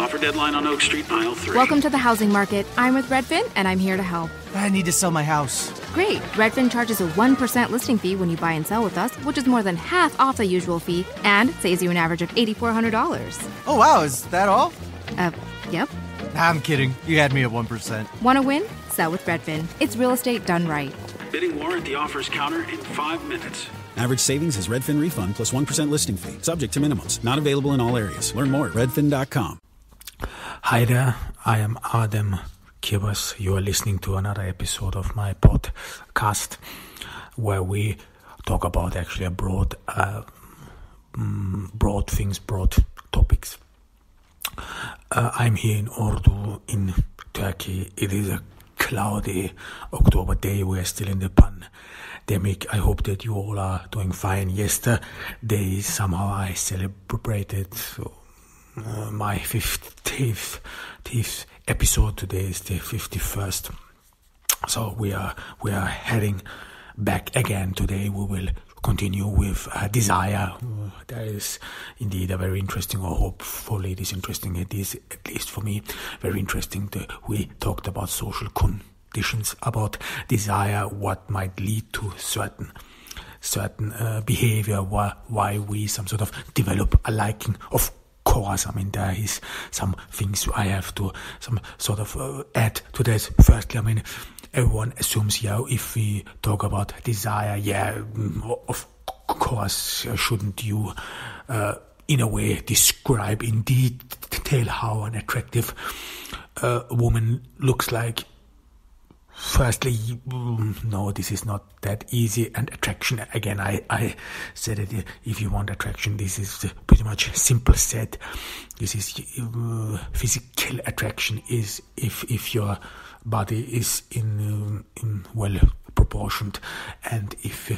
Offer deadline on Oak Street, aisle 3. Welcome to the housing market. I'm with Redfin, and I'm here to help. I need to sell my house. Great. Redfin charges a 1% listing fee when you buy and sell with us, which is more than half off the usual fee, and saves you an average of $8,400. Oh, wow. Is that all? Yep. I'm kidding. You had me at 1%. Want to win? Sell with Redfin. It's real estate done right. Bidding war at the offers counter in 5 minutes. Average savings is Redfin refund plus 1% listing fee. Subject to minimums. Not available in all areas. Learn more at redfin.com. Hi there, I am Adam Kibas. You are listening to another episode of my podcast where we talk about actually a broad topics. I'm here in Ordu in Turkey. It is a cloudy October day. We are still in the pandemic. I hope that you all are doing fine. Yesterday somehow I celebrated my 50th episode. Today is the 51st. So we are heading back again. Today we will continue with desire. That is indeed a very interesting, or hopefully it is interesting. It is, at least for me, very interesting. We talked about social conditions, about desire, what might lead to certain behavior, why we some sort of develop a liking. Of course, I mean, there is some things I have to some sort of add to this. Firstly, I mean, everyone assumes, if we talk about desire, of course, shouldn't you, in a way, describe in detail how an attractive woman looks like? Firstly, no, this is not that easy. And attraction, again, I said it, if you want attraction, this is pretty much simple said. This is physical attraction is if your body is in well proportioned, and if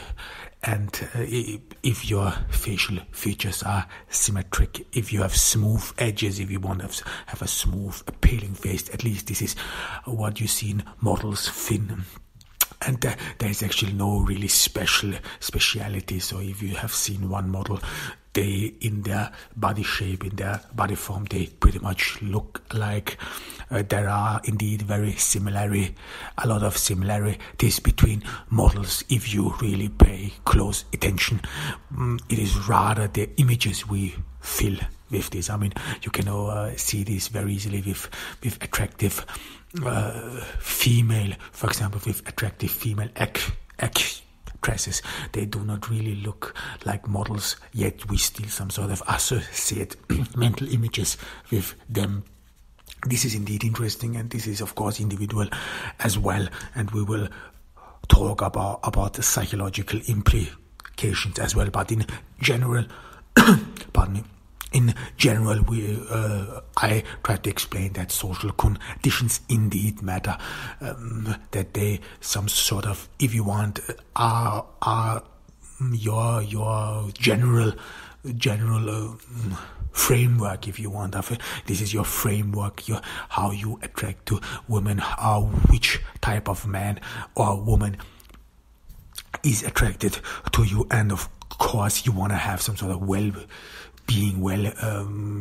your facial features are symmetric, if you have smooth edges, if you want to have a smooth, appealing face. At least this is what you see in models, thin. And there is actually no really speciality. So if you have seen one model, they, in their body shape, in their body form, they pretty much look like. There are indeed a lot of similarities between models if you really pay close attention. It is rather the images we fill with this. I mean, you can see this very easily with attractive female, for example, with attractive female actresses. They do not really look like models, yet we still some sort of associate mental images with them. This is indeed interesting, and this is of course individual as well, and we will talk about the psychological implications as well. But in general, I try to explain that social conditions indeed matter, that they some sort of, if you want, are your general framework, if you want. This is your framework, how you attract to women, which type of man or woman is attracted to you, and of course you want to have some sort of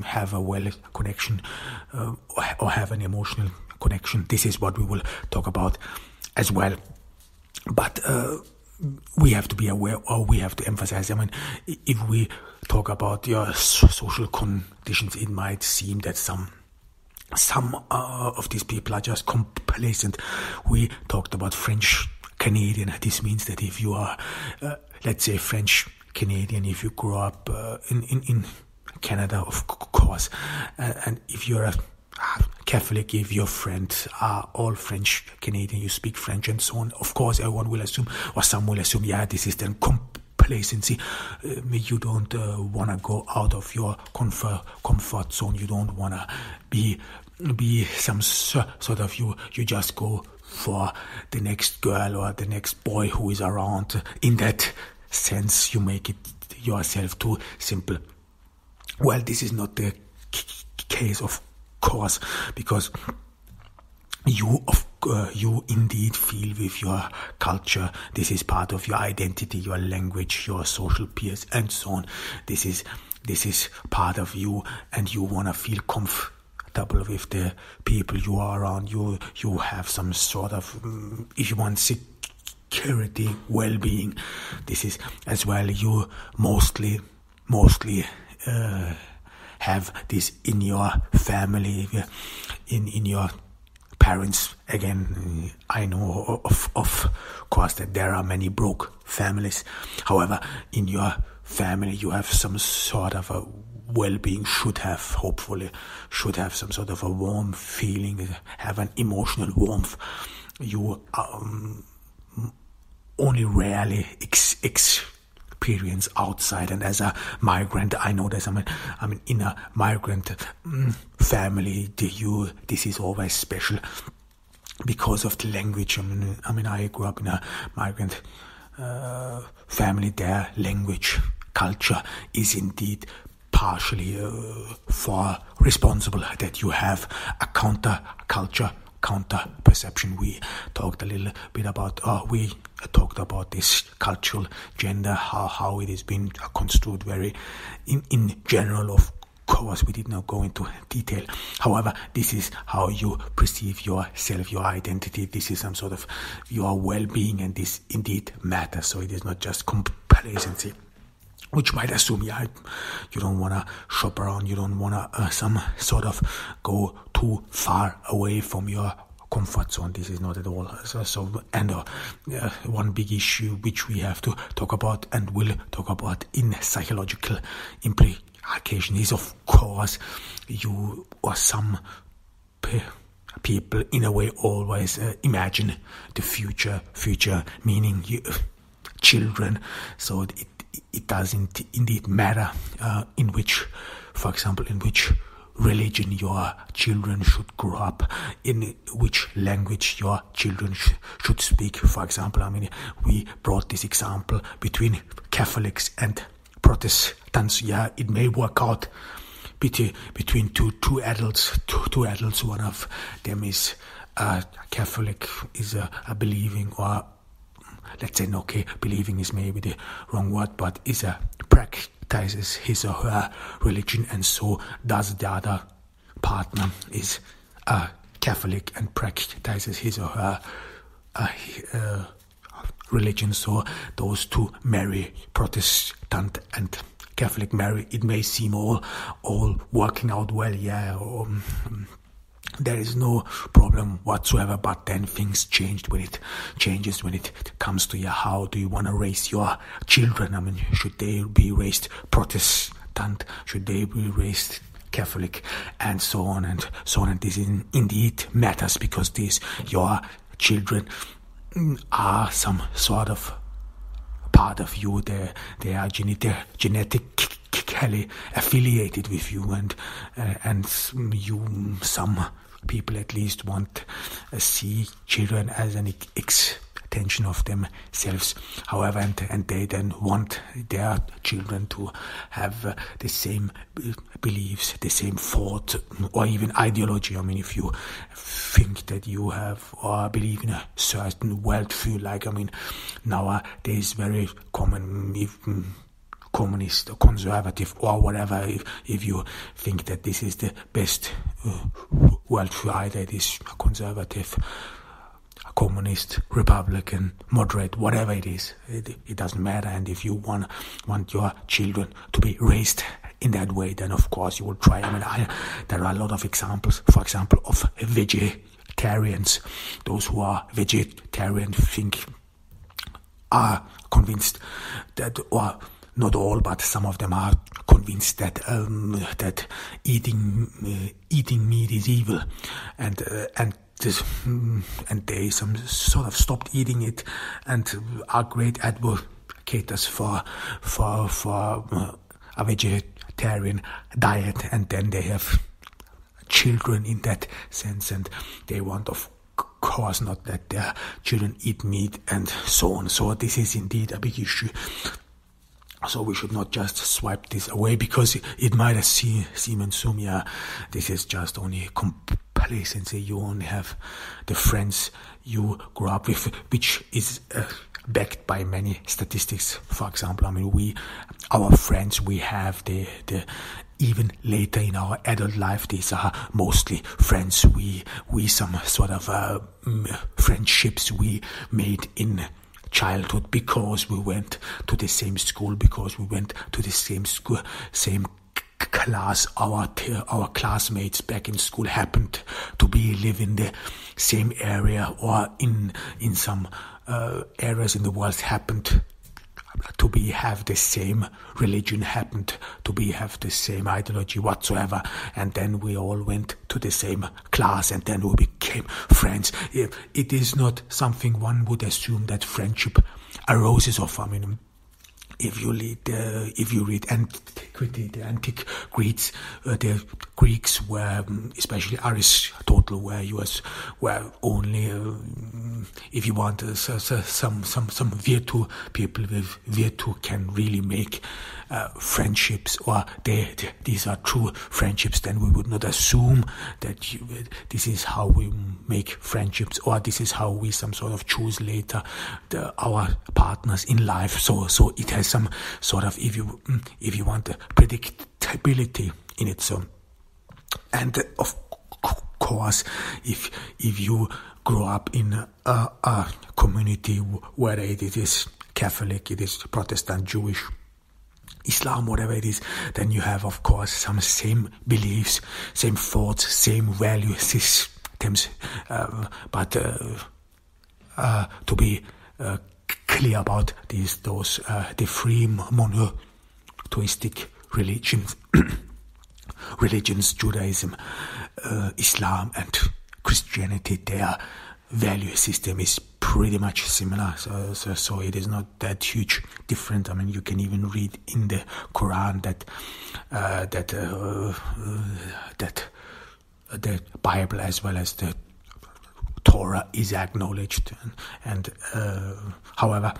have a connection, or have an emotional connection. This is what we will talk about as well. But we have to be aware, or we have to emphasize, I mean, if we talk about your social conditions, it might seem that some of these people are just complacent. We talked about French Canadian. This means that if you are, let's say, French Canadian, if you grow up in Canada, of course, and if you're a Catholic, if your friends are all French Canadian, you speak French and so on, of course everyone will assume, or some will assume, this is then complacency. You don't want to go out of your comfort zone. You don't want to be some sort of, you just go for the next girl or the next boy who is around. In that sense, you make it yourself too simple. Well, this is not the case, of course, because you indeed feel with your culture. This is part of your identity, your language, your social peers, and so on. This is part of you, and you want to feel comfortable comfortable with the people you are around. You have some sort of, if you want security, well-being. This is as well. You mostly have this in your family, in your parents. Again, I know of course that there are many broke families. However, in your family you have some sort of a well-being, hopefully should have some sort of a warm feeling, have an emotional warmth. You only rarely experience outside. And as a migrant, I know that in a migrant family, this is always special because of the language. I grew up in a migrant family. Their language, culture is indeed partially for responsible that you have a counter culture, counter perception. We talked a little bit about this cultural gender, how it has been construed very in general. Of course, we did not go into detail. However, this is how you perceive yourself, your identity. This is some sort of your well-being, and this indeed matters. So it is not just complacency, which might assume you don't want to shop around, you don't want to some sort of go too far away from your comfort zone. This is not at all one big issue which we have to talk about and will talk about in psychological implication is, of course, you or some people in a way always imagine the future meaning children. So it doesn't indeed matter for example, in which religion your children should grow up, in which language your children should speak. For example, we brought this example between Catholics and Protestants. Yeah, it may work out between two adults. One of them is Catholic, is a believing, or let's say, okay, believing is maybe the wrong word, but is a practices his or her religion, and so does the other partner is a Catholic and practices his or her religion. So those two marry, Protestant and Catholic marry. It may seem all working out well, there is no problem whatsoever, but then things changes when it comes to how do you want to raise your children. Should they be raised Protestant? Should they be raised Catholic? And so on and so on. And this indeed matters, because your children are some sort of part of you. They are genetically affiliated with you, and you, some people at least, want see children as an extension of themselves. However, and they then want their children to have the same beliefs, the same thought, or even ideology. If you think that you have or believe in a certain worldview, like nowadays very common, if communist or conservative or whatever, if you think that this is the best worldview, either it is conservative, communist, Republican, moderate, whatever it is, it doesn't matter. And if you want your children to be raised in that way, then of course you will try. There are a lot of examples, for example, of vegetarians. Those who are vegetarian are convinced that, or not all, but some of them are convinced that eating meat is evil, and they some sort of stopped eating it, and are great advocates for a vegetarian diet, and then they have children in that sense, and they want, of course, not that their children eat meat, and so on. So this is indeed a big issue. So we should not just swipe this away, because it might seem and assume, this is just only complacency. You only have the friends you grew up with, which is backed by many statistics. For example, our friends, we have the even later in our adult life, these are mostly friends we some sort of friendships we made in childhood because we went to the same school, because we went to the same school, same class. Our classmates back in school happened to live in the same area, or in some areas in the world happened to have the same religion, happened to have the same ideology whatsoever, and then we all went to the same class, and then we became friends. It is not something one would assume that friendship arises of. I mean, if you read antiquity, the antique Greeks, the Greeks were, especially Aristotle, were only, if you want, some virtue, people with virtue can really make friendships, or these are true friendships. Then we would not assume that this is how we make friendships, or this is how we some sort of choose later our partners in life. So it has some sort of, if you want, predictability in it. So, and of course, if you grow up in a community, whether it is Catholic, it is Protestant, Jewish, Islam, whatever it is, then you have, of course, some same beliefs, same thoughts, same value systems. But to be clear about the three monotheistic religions, Judaism, Islam, and Christianity, their value system is pretty much similar. So it is not that huge different. I mean, you can even read in the Quran that the Bible as well as the Torah is acknowledged, and however,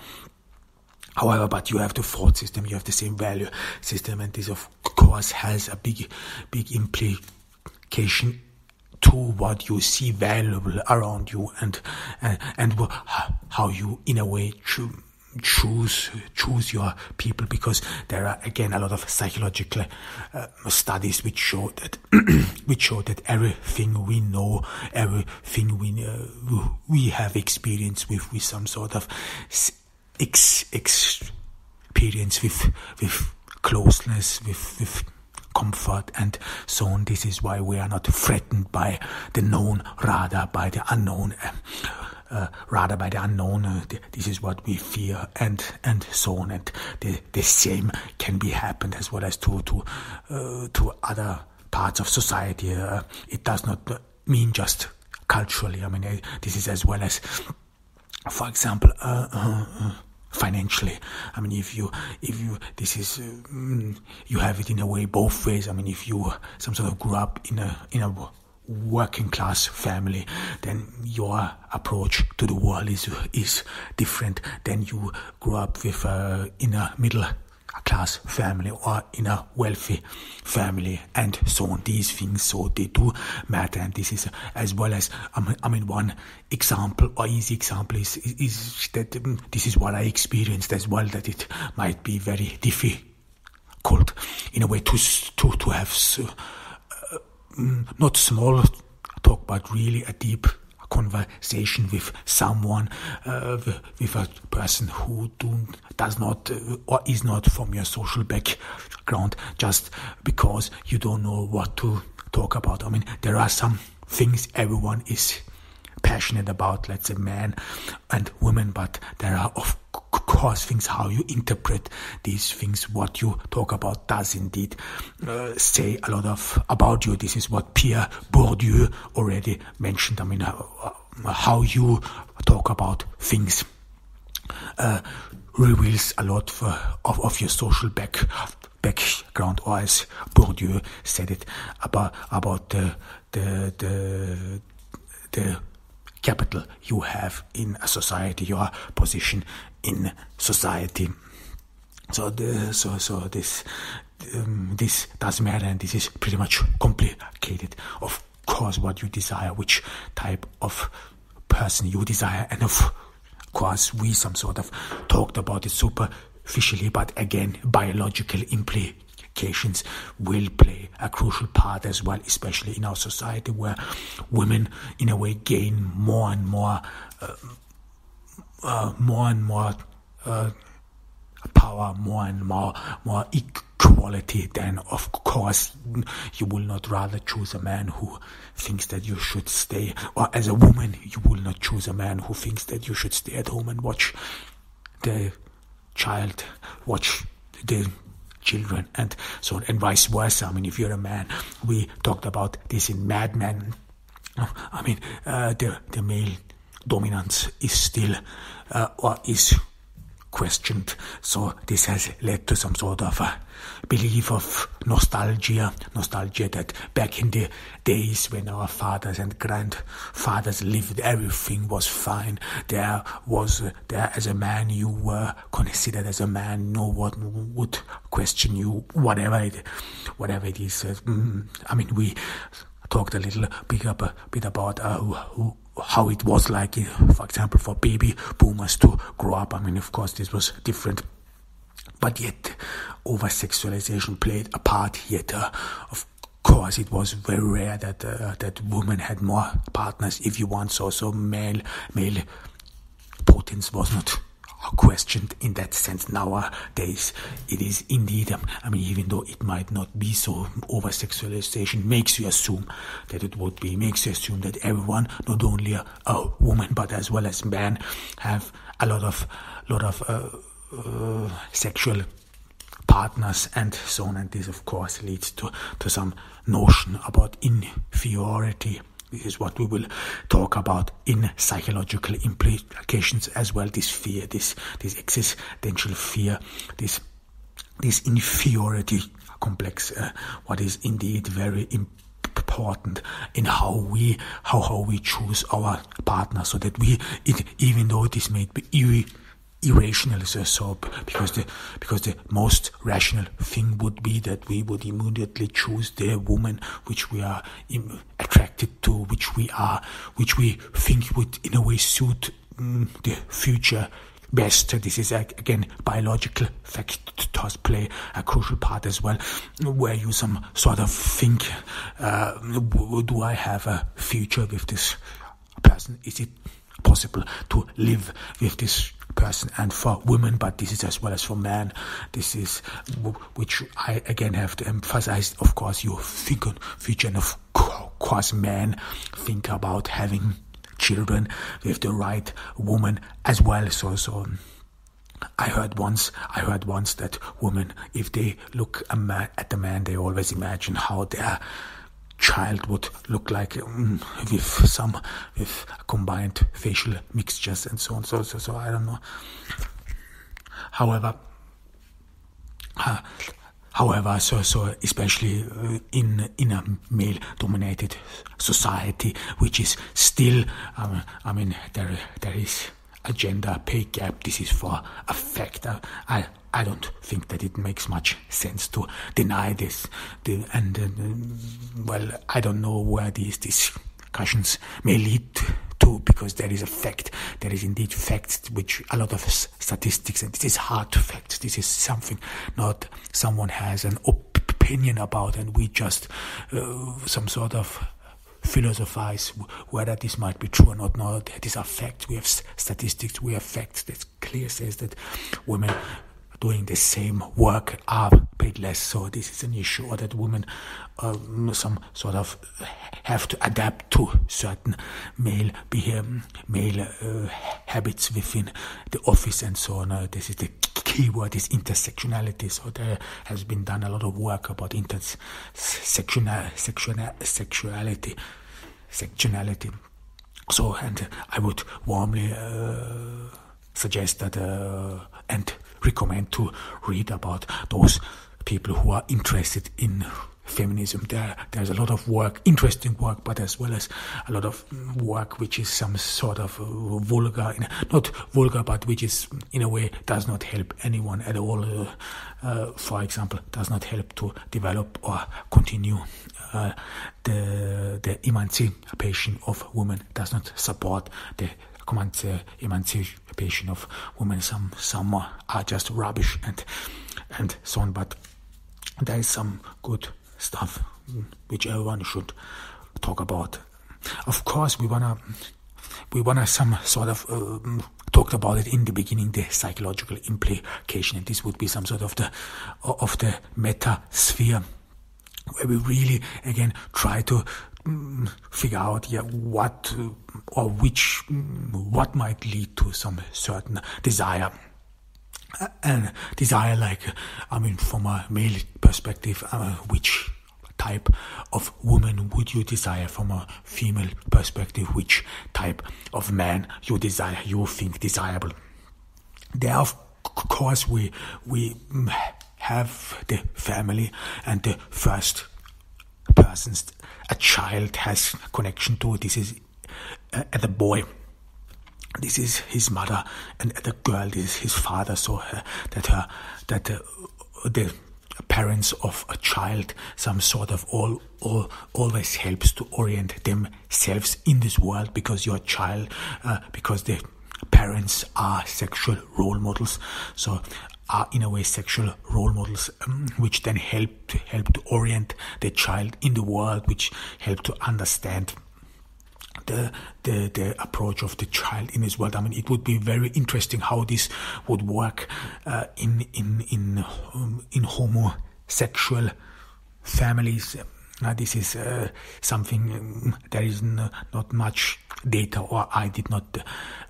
but you have the thought system, you have the same value system, and this of course has a big implication to what you see valuable around you, and how you in a way choose your people, because there are again a lot of psychological studies which show that everything we know, everything we have experience with some sort of experience with closeness, with comfort and so on. This is why we are not threatened by the known, rather by the unknown. This is what we fear, and so on. And the same can be happened as well as to other parts of society. It does not mean just culturally. I mean, this is as well as, for example, financially. I mean, if you this is you have it in a way both ways. I mean, if you some sort of grew up in a working class family, then your approach to the world is different than you grew up with in a middle class family or in a wealthy family, and so on. These things, so they do matter, and this is as well as I mean one example or easy example is that this is what I experienced as well, that it might be very difficult in a way to have not small talk, but really a deep conversation with someone, with a person who does not or is not from your social background, just because you don't know what to talk about. I mean, there are some things everyone is passionate about, let's say men and women, but there are of course things how you interpret these things. What you talk about does indeed say a lot about you. This is what Pierre Bourdieu already mentioned. I mean, how you talk about things reveals a lot of your social background, or as Bourdieu said it, about the capital you have in a society, your position in society. So this does matter, and this is pretty much complicated. Of course, what you desire, which type of person you desire, and of course we some sort of talked about it superficially, but again biological implications implications will play a crucial part as well, especially in our society where women in a way gain more and more power, more and more equality. Then of course you will not rather choose a man who thinks that you should stay, or as a woman you will not choose a man who thinks that you should stay at home and watch the children and so on, and vice versa. I mean, if you're a man, we talked about this in Mad Men. I mean, the male dominance is still or is questioned. So this has led to some sort of a belief of nostalgia that back in the days when our fathers and grandfathers lived, everything was fine. There as a man you were considered as a man. No one would question you, whatever it is. I mean, we talked a little bit about how it was like, for example, for baby boomers to grow up. I mean, of course, this was different, but yet over-sexualization played a part. Yet, of course, it was very rare that women had more partners, if you want. So male potence was not questioned in that sense. Nowadays it is indeed, I mean, even though it might not be so, over-sexualization makes you assume that it would be, makes you assume that everyone, not only a woman but as well as man, have a lot of sexual partners and so on, and this of course leads to some notion about inferiority. This is what we will talk about in psychological implications as well. This fear, this existential fear, this inferiority complex, what is indeed very important in how we choose our partner, so that even though this may be irrational, so because the most rational thing would be that we would immediately choose the woman which we are attracted to, which we think would in a way suit the future best. This is again biological factors play a crucial part as well, where you some sort of think, do I have a future with this person? Is it possible to live with this person? And for women, but this is as well as for men, this is which I again have to emphasize. Of course you think on future, and of course men think about having children with the right woman as well. So I heard once that women, if they look at the man, they always imagine how their child would look like, with combined facial mixtures and so on. So I don't know. However, so especially in a male-dominated society, which is still, I mean, there is a gender pay gap. This is for a fact. I don't think that it makes much sense to deny this. Well, I don't know where these discussions may lead to, because there is a fact. There is indeed facts, which a lot of statistics, and this is hard facts. This is something not someone has an opinion about, and we just some sort of philosophize whether this might be true or not. No, these are facts. We have statistics. We have facts that clear says that women doing the same work are paid less. So this is an issue, or that women some sort of have to adapt to certain male habits within the office and so on. This is the key word, is intersectionality. So there has been done a lot of work about sectionality. So, and I would warmly suggest that and recommend to read about those people who are interested in feminism. There's a lot of work, interesting work, but as well as a lot of work which is some sort of vulgar, not vulgar, but which is in a way does not help anyone at all. For example, does not help to develop or continue the emancipation of women, does not support the emancipation of women. Some are just rubbish and so on. But there is some good stuff which everyone should talk about. Of course, we wanna some sort of talked about it in the beginning, the psychological implication, and this would be some sort of the meta sphere, where we really again try to figure out what might lead to some certain desire. And desire, like, from a male perspective, which type of woman would you desire? From a female perspective, which type of man you think desirable? There, of course, we have the family, and the first persons a child has connection to. This is the boy. This is his mother, and the girl is his father. So that the parents of a child some sort of always helps to orient themselves in this world, because your child, because the parents are sexual role models, so are in a way sexual role models, which then help to orient the child in the world, which help to understand the approach of the child in this world. It would be very interesting how this would work in homosexual families. This is something there is not much data, or I did not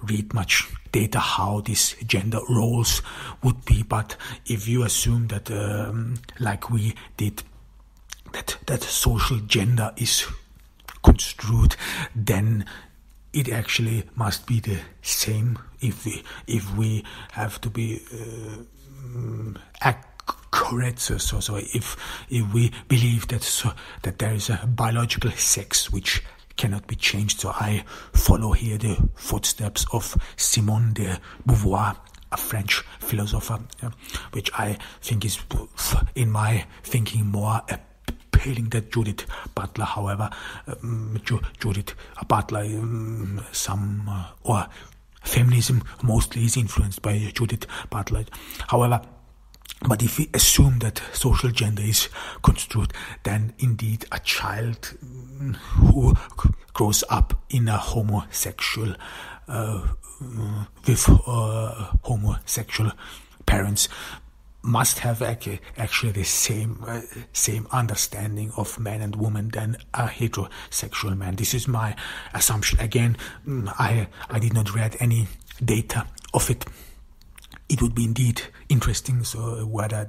read much data how these gender roles would be. But if you assume that, like we did, that social gender is construed, then it actually must be the same if we have to be accurate. So if we believe that there is a biological sex which cannot be changed. So I follow here the footsteps of Simone de Beauvoir, a French philosopher, which I think is, in my thinking, more appealing than Judith Butler. However, Judith Butler, or feminism mostly is influenced by Judith Butler. However, but if we assume that social gender is construed, then indeed a child who grows up in a homosexual, with homosexual parents, must have actually the same understanding of man and woman than a heterosexual man. This is my assumption. Again, I did not read any data of it. It would be indeed interesting. So whether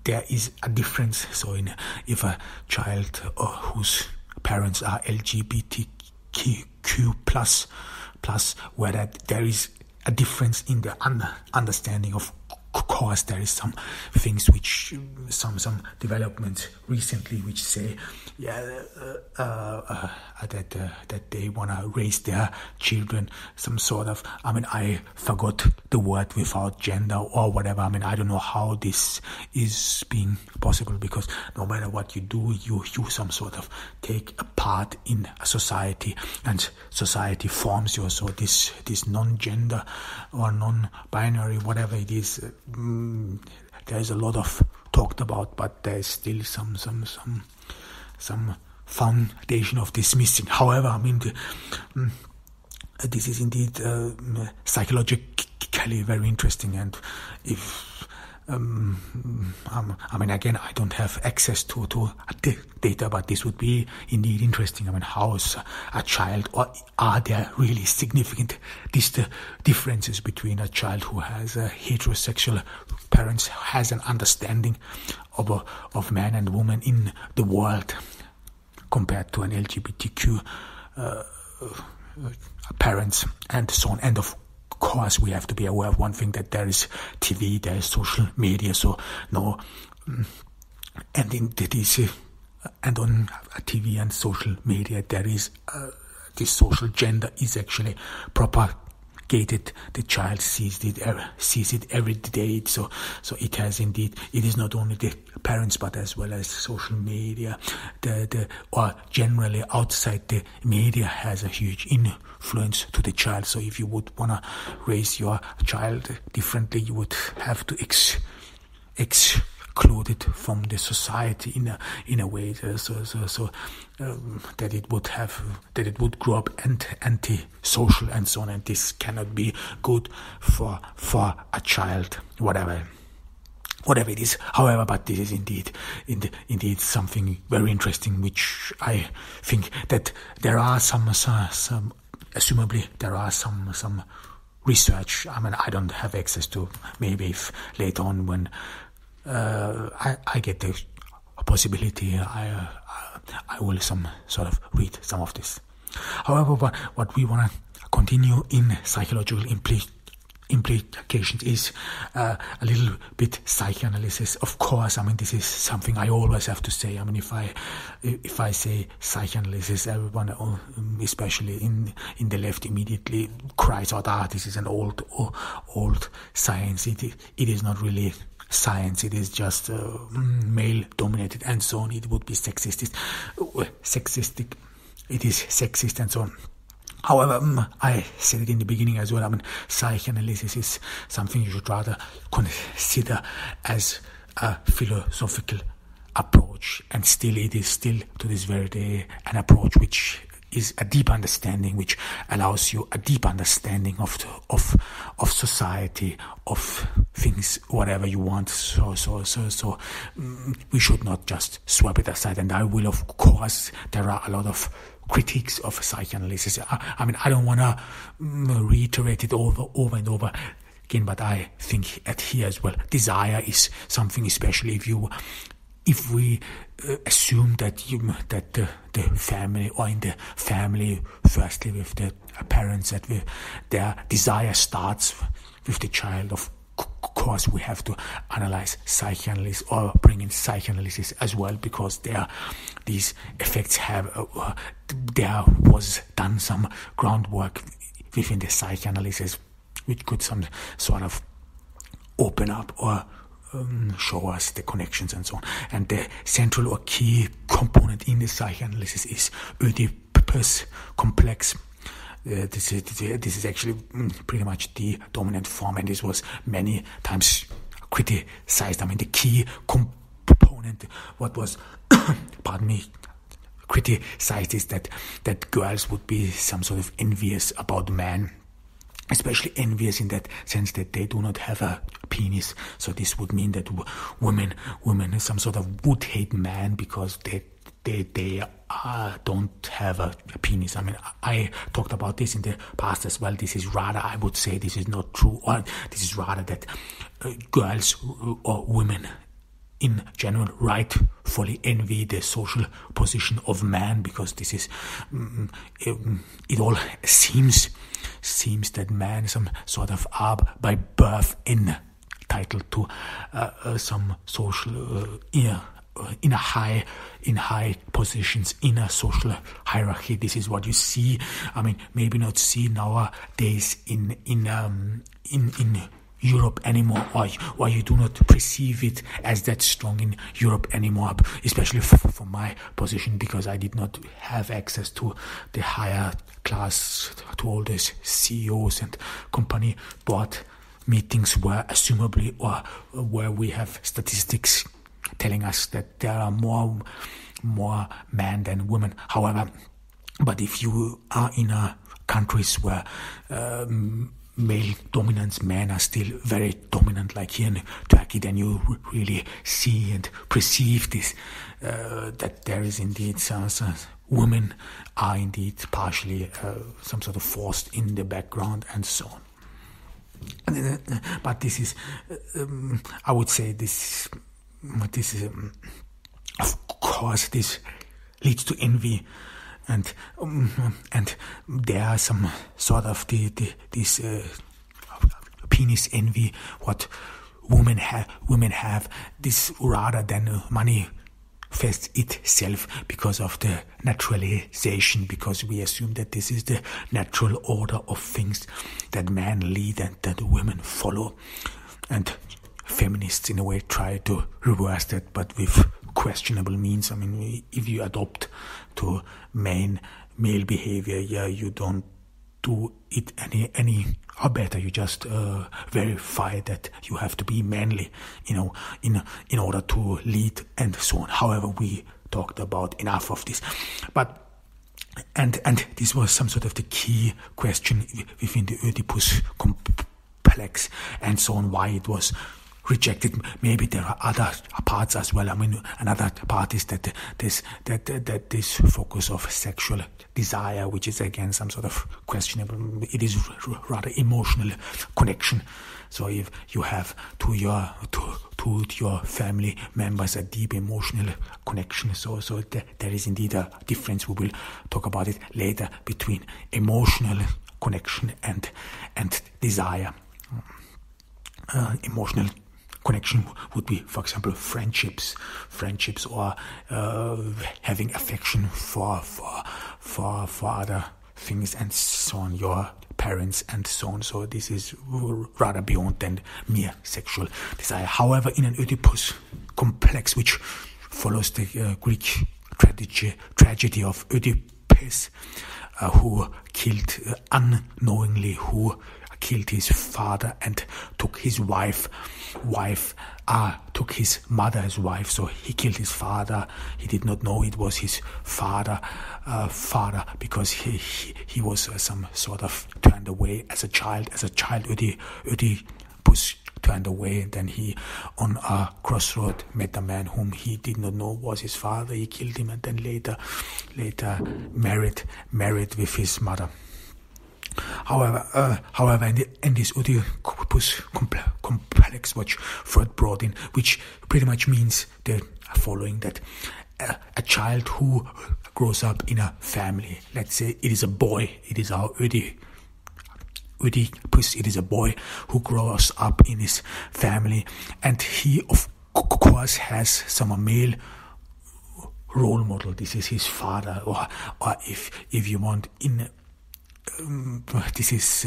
there is a difference. So if a child whose parents are LGBTQ plus, whether there is a difference in the understanding. Of course, there is some things which some developments recently which say that they want to raise their children some sort of, I forgot the word, without gender or whatever. I don't know how this is being possible, because no matter what you do, you some sort of take a part in a society, and society forms you. So this non-gender or non-binary, whatever it is, there's a lot of talked about, but there's still some foundation of this missing. However, this is indeed psychologically very interesting, and if again, I don't have access to the data, but this would be indeed interesting. How is a child, or are there really significant differences between a child who has a heterosexual parents, has an understanding of man and woman in the world, compared to an LGBTQ parents, and so on. And of course, we have to be aware of one thing, that there is TV, there is social media. So no, and in this, and on TV and social media, there is this social gender is actually propagated. The child sees it every day. So it has indeed. It is not only the parents, but as well as social media, or generally outside the media has a huge influence to the child. So if you would want to raise your child differently, you would have to exclude excluded from the society in a way, so that it would grow up anti-social and so on, and this cannot be good for a child, whatever it is. However, but this is indeed something very interesting, which I think that there are some assumably there are some research. I mean, I don't have access to. Maybe if later on when I get the possibility, I will some sort of read some of this. However, what we want to continue in psychological implications is a little bit psychoanalysis. Of course, I mean, this is something I always have to say. I mean, if I say psychoanalysis, everyone, especially in the left, immediately cries out, this is an old science. It is not really science. It is just male dominated and so on. It would be sexistic. It is sexist and so on. However, I said it in the beginning as well. I mean, psychoanalysis is something you should rather consider as a philosophical approach, and it is still to this very day an approach which is a deep understanding, which allows you a deep understanding of society, of things, whatever you want. So we should not just swap it aside. And I will, of course, there are a lot of critiques of psychoanalysis. I mean, I don't want to reiterate it over and over again, but I think at here as well, desire is something, especially if we assume that the family, or in the family, firstly with the parents, that their desire starts with the child. Of course, we have to analyze psychoanalysis, or bring in psychoanalysis as well, because these effects there was done some groundwork within the psychoanalysis, which could some sort of open up or show us the connections and so on. And the central or key component in the psychoanalysis is Oedipus complex. This is actually pretty much the dominant form, and this was many times criticized. I mean, the key component, what was, pardon me, criticized is that girls would be some sort of envious about men, especially envious in that sense that they do not have a penis. So this would mean that women some sort of would hate men because they don't have a penis. I mean, I talked about this in the past as well. This is rather, I would say, this is not true, or this is rather that girls or women in general rightfully envy the social position of man, because this is it all seems that man some sort of are by birth entitled to some social in high positions in a social hierarchy. This is what you see. I mean, maybe not see nowadays in Europe anymore, or you do not perceive it as that strong in Europe anymore, especially from my position, because I did not have access to the higher class, to all these CEOs and company board meetings, where assumably, or where we have statistics telling us that there are more men than women. However, but if you are in countries where male dominance, men are still very dominant, like here in Turkey, then you really see and perceive this, that there is indeed some women are indeed partially some sort of forced in the background and so on. But this is, I would say, this is, of course, this leads to envy. And there are some sort of this penis envy, what women have, this rather than manifests itself because of the naturalization, because we assume that this is the natural order of things, that men lead and that women follow. And feminists in a way try to reverse that, but with questionable means. I mean, if you adopt to male behavior, you don't do it any or better. You just verify that you have to be manly, in order to lead and so on. However, we talked about enough of this, but and this was some sort of the key question within the Oedipus complex and so on, why it was rejected. Maybe there are other parts as well. I mean, another part is that this focus of sexual desire, which is again some sort of questionable, it is rather emotional connection. So if you have to your family members a deep emotional connection, so there is indeed a difference. We will talk about it later between emotional connection and desire. Emotional connection would be, for example, friendships, or having affection for other things and so on, your parents and so on. So this is rather beyond than mere sexual desire. However, in an Oedipus complex, which follows the Greek tragedy of Oedipus, who killed unknowingly, who killed his father and took his took his mother as wife. So he killed his father. He did not know it was his father because he was some sort of turned away as a child. Oedipus turned away, and then he, on a crossroad, met a man whom he did not know was his father. He killed him, and then later married with his mother. However, in this Oedipus complex, which Freud brought in, which pretty much means the following: that a child who grows up in a family, let's say it is a boy, it is our Oedipus, it is a boy who grows up in his family, and he of course has some male role model. This is his father, or if you want, this is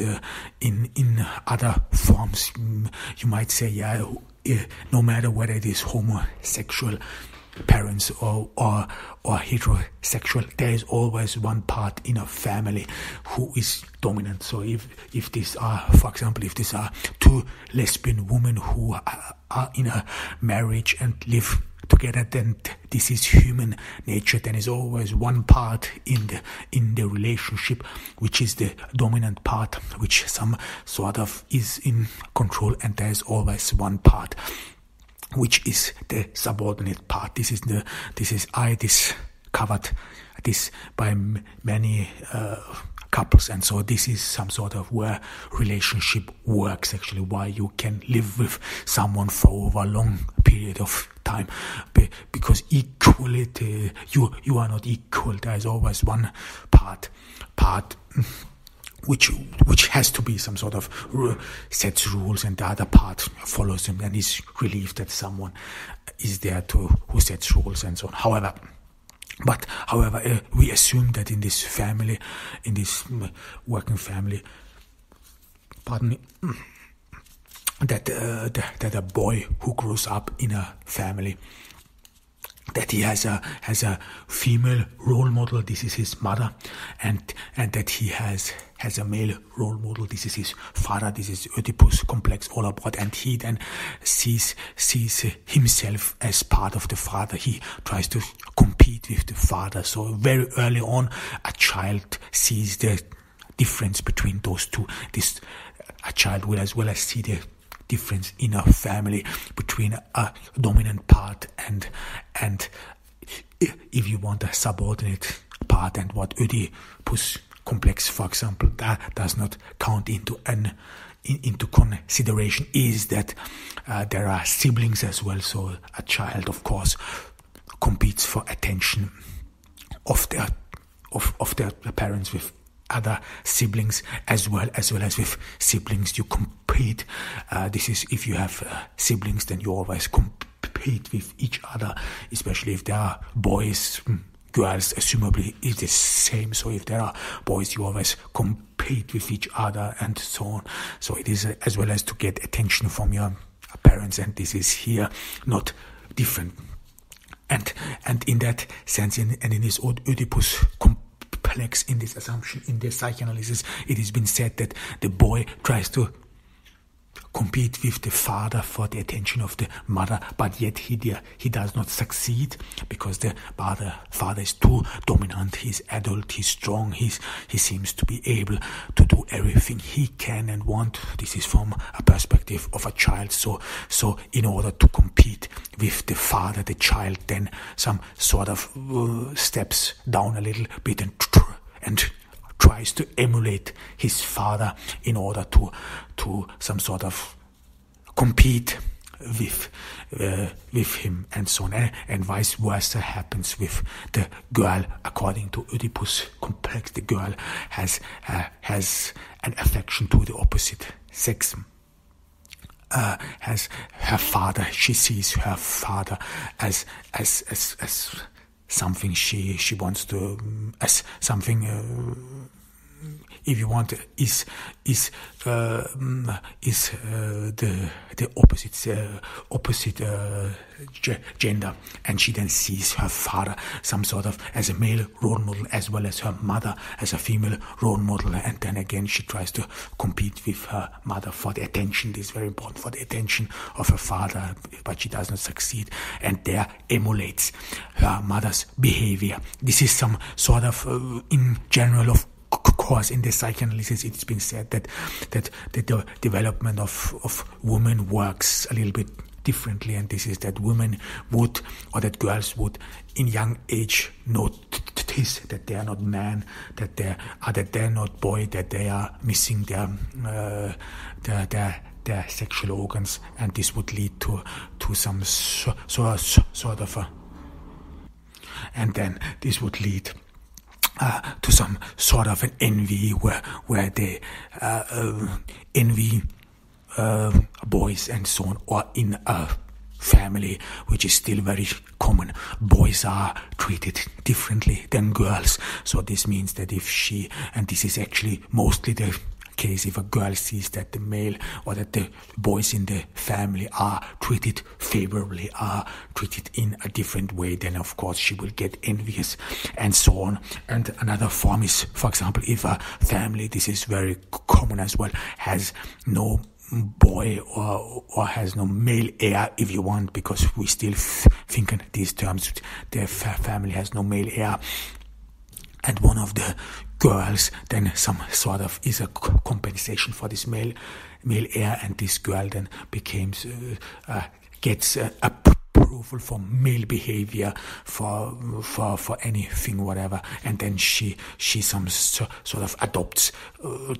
in other forms. You might say, no matter whether it is homosexual parents or heterosexual, there is always one part in a family who is dominant. So if these are, for example, if these are two lesbian women who are in a marriage and live together, then this is human nature. Then is always one part in the relationship which is the dominant part, which some sort of is in control, and there is always one part which is the subordinate part. I discovered this by many couples, and so this is some sort of where relationship works, actually, why you can live with someone for over a long period of time, because equality, you are not equal. There is always one part which has to be some sort of sets rules, and the other part follows them and is relieved that someone is there who sets rules and so on. However, we assume that in this family, in this working family, that a boy who grows up in a family, that he has a female role model, this is his mother, and that he has a male role model, this is his father. This is Oedipus complex all about, and he then sees himself as part of the father. He tries to compete with the father. So very early on, a child sees the difference between those two. A child will as well as see the difference in a family between a dominant part and if you want, a subordinate part. And what Oedipus complex, for example, that does not count into consideration is that there are siblings as well. So a child, of course, competes for attention of their parents with other siblings as well as with siblings. You compete. This is, if you have siblings, then you always compete with each other, especially if there are boys. Girls, assumably, is the same. So if there are boys, you always compete with each other and so on. So it is as well as to get attention from your parents, and this is here not different. And in that sense, in this Oedipus complex, complex in this assumption. In the psychoanalysis, it has been said that the boy tries to compete with the father for the attention of the mother, but yet he does not succeed because the father is too dominant. He's adult, he's strong, he seems to be able to do everything he can and want. This is from a perspective of a child. So in order to compete with the father, the child then some sort of steps down a little bit and tries to emulate his father in order to some sort of compete with him and so on, and vice versa happens with the girl. According to Oedipus complex, the girl has an affection to the opposite sex. Has her father, she sees her father as something she wants to, as something, if you want, is the opposite gender, and she then sees her father some sort of as a male role model as well as her mother as a female role model, and then again she tries to compete with her mother for the attention. This is very important, for the attention of her father, but she does not succeed, and there emulates her mother's behavior. This is some sort of in general of course, in the psychoanalysis, it's been said that the development of women works a little bit differently, and this is that women would, or that girls would, in young age notice that they are not man, that they're not boy, that they are missing their sexual organs, and this would lead to some sort of a, and then this would lead to some sort of an envy where they envy boys and so on, or in a family, which is still very common, boys are treated differently than girls. So this means that if she, and this is actually mostly the case, if a girl sees that the male or that the boys in the family are treated favorably, are treated in a different way, then of course she will get envious and so on. And another form is, for example, if a family, this is very common as well, has no boy or has no male heir, if you want, because we still think in these terms, the family has no male heir, and one of the girls then some sort of is a compensation for this male heir, and this girl then gets approval for male behavior, for anything, whatever, and then she some sort of adopts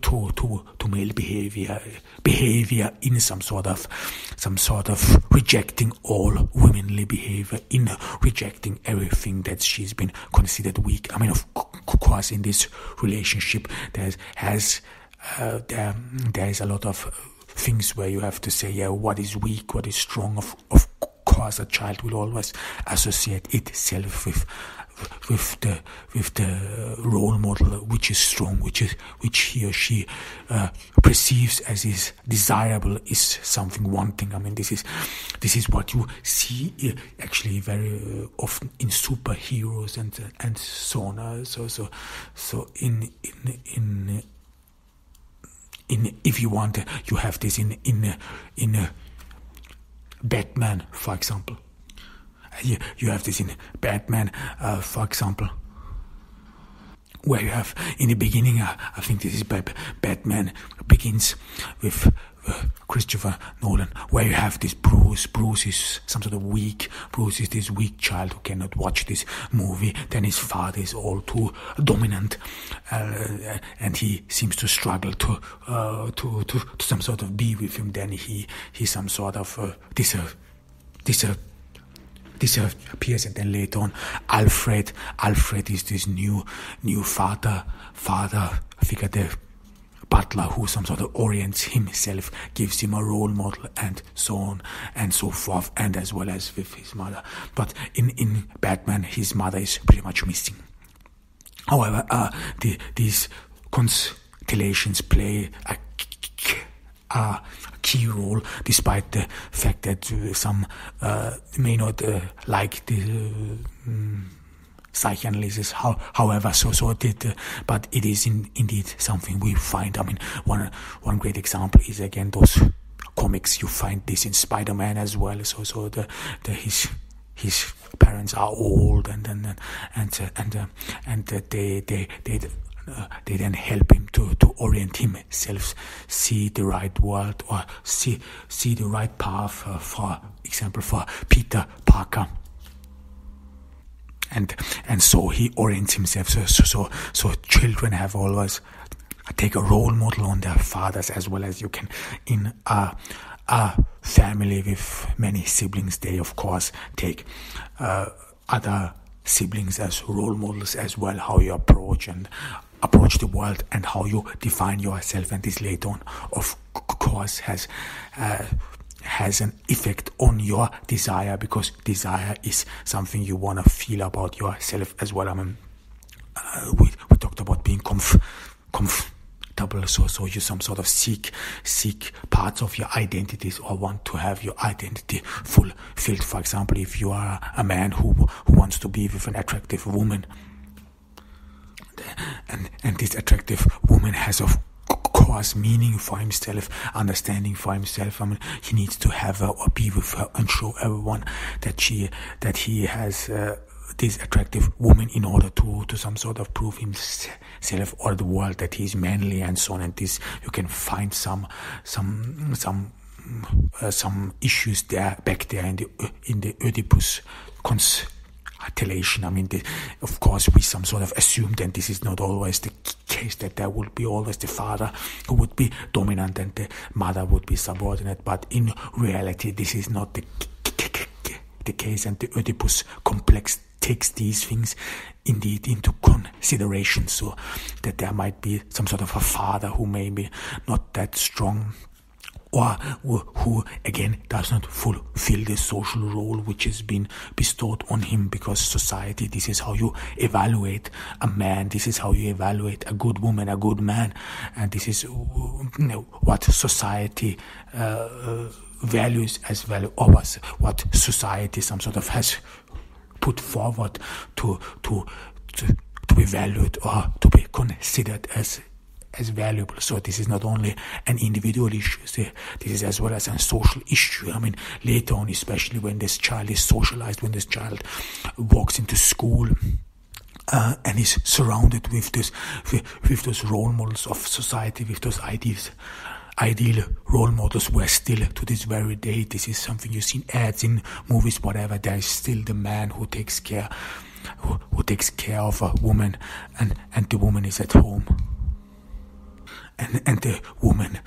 to male behavior in some sort of rejecting all womanly behavior, in rejecting everything that she's been considered weak. I mean, of course, in this relationship there is a lot of things where you have to say, yeah, what is weak, what is strong. Of course, a child will always associate itself with the role model which is strong, which he or she perceives as is desirable, is something, one thing. I mean, this is what you see actually very often in superheroes and so on. So in if you want, you have this in Batman, for example. You have this in Batman, for example, where you have in the beginning, I think this is Batman begins with Christopher Nolan, where you have this Bruce. Bruce is some sort of weak. Bruce is this weak child who cannot watch this movie. Then his father is all too dominant, and he seems to struggle to some sort of be with him. Then he some sort of disappears, and then later on, Alfred is this new father figure, the butler, who some sort of orients himself, gives him a role model, and so on and so forth, and as well as with his mother. But in Batman, his mother is pretty much missing. However, these constellations play a key role, despite the fact that some may not like psychoanalysis, however, but it is indeed something we find. I mean, one great example is again those comics. You find this in Spider-Man as well. So his parents are old, and they then help him to orient himself, see the right world, or see the right path. For example, for Peter Parker. And so he orients himself. So children have always take a role model on their fathers, as well as you can in a family with many siblings. They of course take other siblings as role models as well. How you approach the world and how you define yourself, and this later on, of course, has an effect on your desire, because desire is something you want to feel about yourself as well. I mean, we talked about being comfortable, so you some sort of seek parts of your identities, or want to have your identity fulfilled. For example, if you are a man who wants to be with an attractive woman, and this attractive woman has of course meaning for himself, understanding for himself. I mean, he needs to have her or be with her and show everyone that he has this attractive woman, in order to some sort of prove himself or the world that he's manly and so on. And this, you can find some issues back there in the Oedipus constellation. I mean, of course, we some sort of assumed, and this is not always the case, that there would be always the father who would be dominant and the mother would be subordinate. But in reality, this is not the case, and the Oedipus complex takes these things indeed into consideration, so that there might be some sort of a father who may be not that strong, or who again does not fulfill the social role which has been bestowed on him, because society, this is how you evaluate a man, this is how you evaluate a good woman, a good man, and this is what society values as value, or what society some sort of has put forward to be valued or to be considered as valuable. So this is not only an individual issue, this is as well as a social issue. I mean, later on, especially when this child is socialized, when this child walks into school and is surrounded with those role models of society, with those ideal role models, where still to this very day, this is something you see in ads, in movies, whatever, there is still the man who takes care of a woman, and the woman is at home. And the woman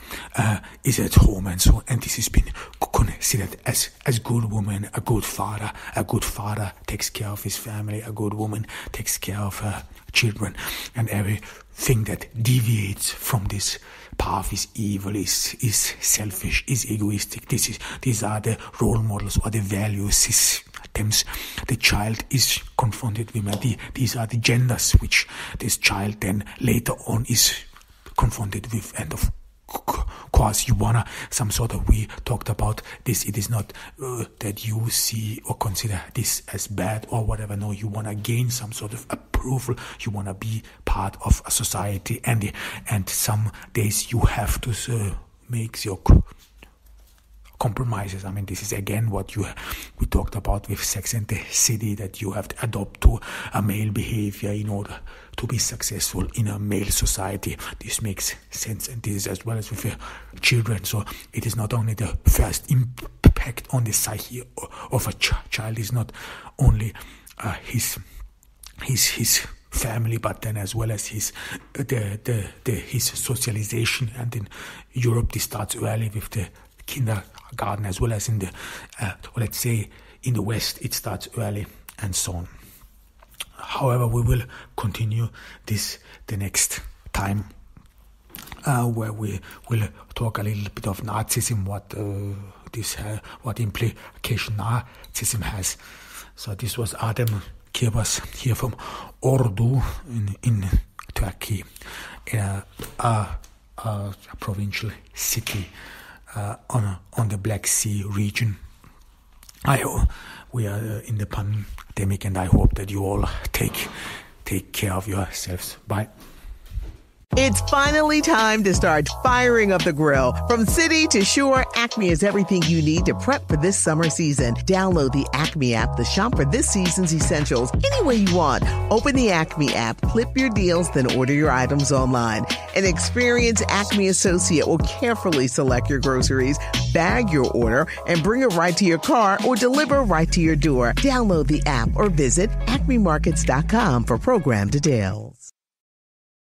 is at home, and so, and this has been considered as good woman, a good father. A good father takes care of his family. A good woman takes care of her children, and everything that deviates from this path is evil, is selfish, is egoistic. These are the role models or the value systems the child is confronted with. These are the genders which this child then later on is confronted with, and of course you wanna some sort of, we talked about this, it is not that you see or consider this as bad or whatever. No, you wanna gain some sort of approval, you wanna be part of a society, and some days you have to make your compromises. I mean, this is again what we talked about with Sex and the City, that you have to adopt to a male behavior in order to be successful in a male society. This makes sense, and this is as well as with children. So it is not only the first impact on the psyche of a child is not only his family, but then as well as his socialization. And in Europe, this starts early with the kindergarten, as well as in the let's say in the West it starts early, and so on. However, we will continue this the next time, where we will talk a little bit of Nazism, what implication Nazism has. So this was Adem Kirbas here from Ordu in Turkey, in a provincial city on the Black Sea region. I we are in the pandemic, and I hope that you all take care of yourselves. Bye. It's finally time to start firing up the grill. From city to shore, Acme is everything you need to prep for this summer season. Download the Acme app to shop for this season's essentials any way you want. Open the Acme app, clip your deals, then order your items online. An experienced Acme associate will carefully select your groceries, bag your order, and bring it right to your car or deliver right to your door. Download the app or visit acmemarkets.com for program details.